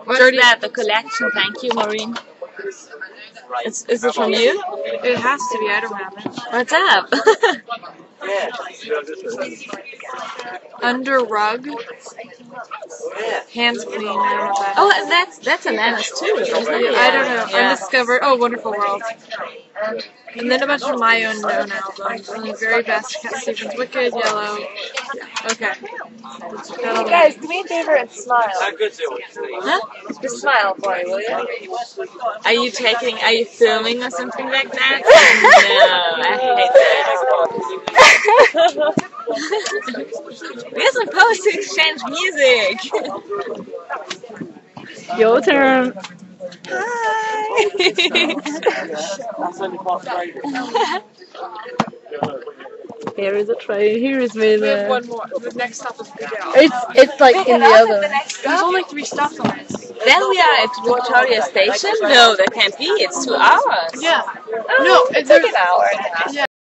What's that? The collection. Thank you, Maureen. Is it from you? It has to be. I don't have it. What's up? Under rug. Hands clean. I don't know what that is. Oh, and that's Anana's too. Isn't it? I don't know. Yeah. Undiscovered. Oh, Wonderful World. And then a bunch of my own known albums. And the very best, Cat Stevens, Wicked, Yellow. Okay. Guys, do me a favor and smile. Huh? Just smile for me, will you? Are you filming or something like that? No, I hate that. We're supposed to exchange music. Your turn. Hi. Here is a train. Here is me. We have one more. The next stop is Big Al. It's like in the other. There's only 3 stops on it. Then we are at Victoria Station? No, that can't be. It's 2 hours. Yeah. No, it's like an hour and a half. Yeah.